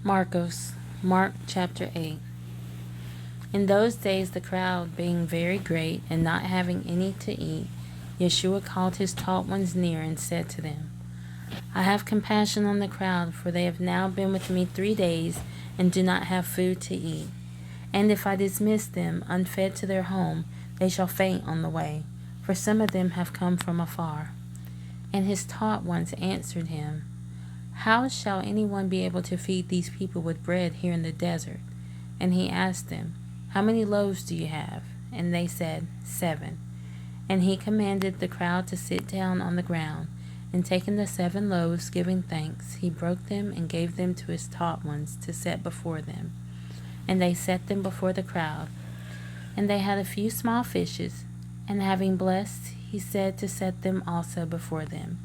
Marqos, Mark chapter 8. In those days the crowd being very great, and not having any to eat, Yeshua called his taught ones near, and said to them, I have compassion on the crowd, for they have now been with me 3 days, and do not have food to eat. And if I dismiss them unfed to their home, they shall faint on the way, for some of them have come from afar. And his taught ones answered him, How shall anyone be able to feed these people with bread here in the desert? And he asked them, How many loaves do you have? And they said, 7. And he commanded the crowd to sit down on the ground. And taking the 7 loaves, giving thanks, he broke them and gave them to his taught ones to set before them. And they set them before the crowd. And they had a few small fishes, and having blessed, he said to set them also before them.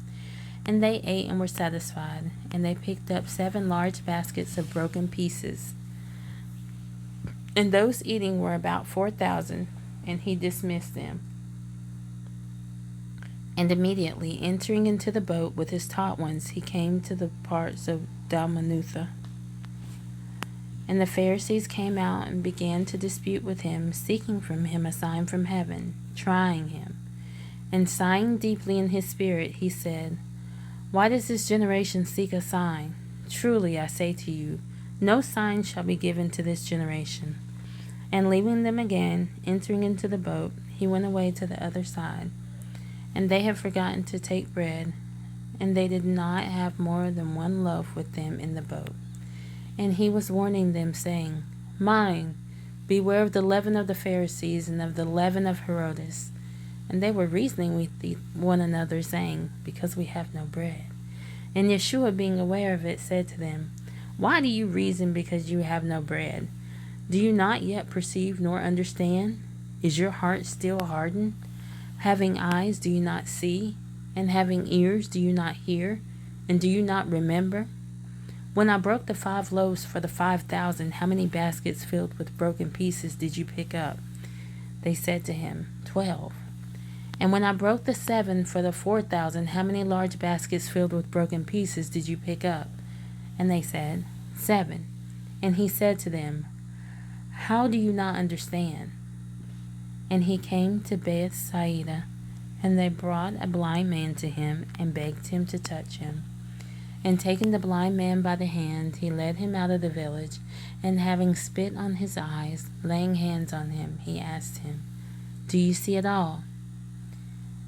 And they ate and were satisfied, and they picked up 7 large baskets of broken pieces. And those eating were about 4,000, and he dismissed them. And immediately, entering into the boat with his taught ones, he came to the parts of Dalmanutha. And the Pharisees came out and began to dispute with him, seeking from him a sign from heaven, trying him. And sighing deeply in his spirit, he said, Why does this generation seek a sign? Truly I say to you, no sign shall be given to this generation. And leaving them again, entering into the boat, he went away to the other side. And they had forgotten to take bread, and they did not have more than 1 loaf with them in the boat. And he was warning them, saying, Mind, beware of the leaven of the Pharisees and of the leaven of Herodes. And they were reasoning with one another, saying, Because we have no bread. And Yeshua, being aware of it, said to them, Why do you reason because you have no bread? Do you not yet perceive nor understand? Is your heart still hardened? Having eyes, do you not see? And having ears, do you not hear? And do you not remember? When I broke the 5 loaves for the 5,000, how many baskets filled with broken pieces did you pick up? They said to him, 12. And when I broke the 7 for the 4,000, how many large baskets filled with broken pieces did you pick up? And they said, 7. And he said to them, How do you not understand? And he came to Bethsaida, and they brought a blind man to him, and begged him to touch him. And taking the blind man by the hand, he led him out of the village, and having spit on his eyes, laying hands on him, he asked him, Do you see at all?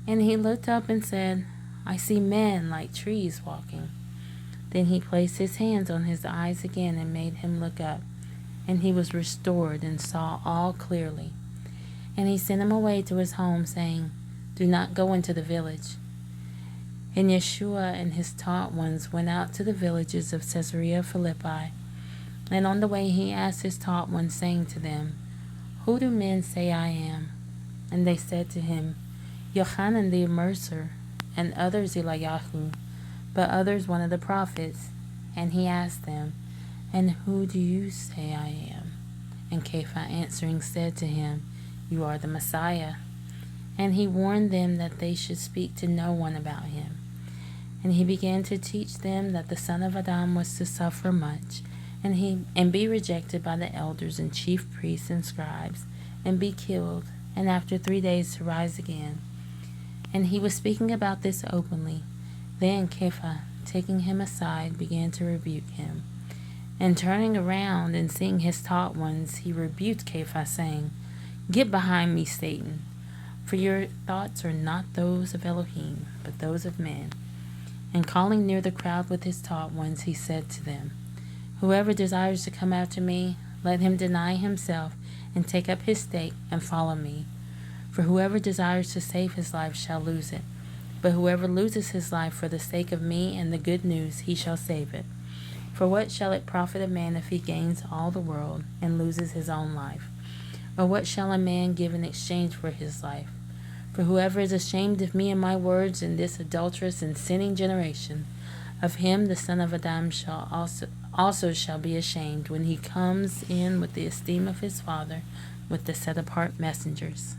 And he looked up and said, I see men like trees walking. Then he placed his hands on his eyes again and made him look up. And he was restored and saw all clearly. And he sent him away to his home, saying, Do not go into the village. And Yeshua and his taught ones went out to the villages of Caesarea Philippi. And on the way he asked his taught ones, saying to them, Who do men say I am? And they said to him, Yochanan the Immerser, and others Eliyahu, but others one of the prophets. And he asked them, And who do you say I am? And Kepha answering said to him, You are the Messiah. And he warned them that they should speak to no one about him. And he began to teach them that the Son of Adam was to suffer much, and be rejected by the elders and chief priests and scribes, and be killed, and after 3 days to rise again. And he was speaking about this openly. Then Kepha, taking him aside, began to rebuke him. And turning around and seeing his taught ones, he rebuked Kepha, saying, Get behind me, Satan, for your thoughts are not those of Elohim, but those of men. And calling near the crowd with his taught ones, he said to them, Whoever desires to come after me, let him deny himself, and take up his stake, and follow me. For whoever desires to save his life shall lose it, but whoever loses his life for the sake of me and the good news, he shall save it. For what shall it profit a man if he gains all the world, and loses his own life? Or what shall a man give in exchange for his life? For whoever is ashamed of me and my words in this adulterous and sinning generation, of him the Son of Adam shall also shall be ashamed when he comes in with the esteem of his Father with the set apart messengers.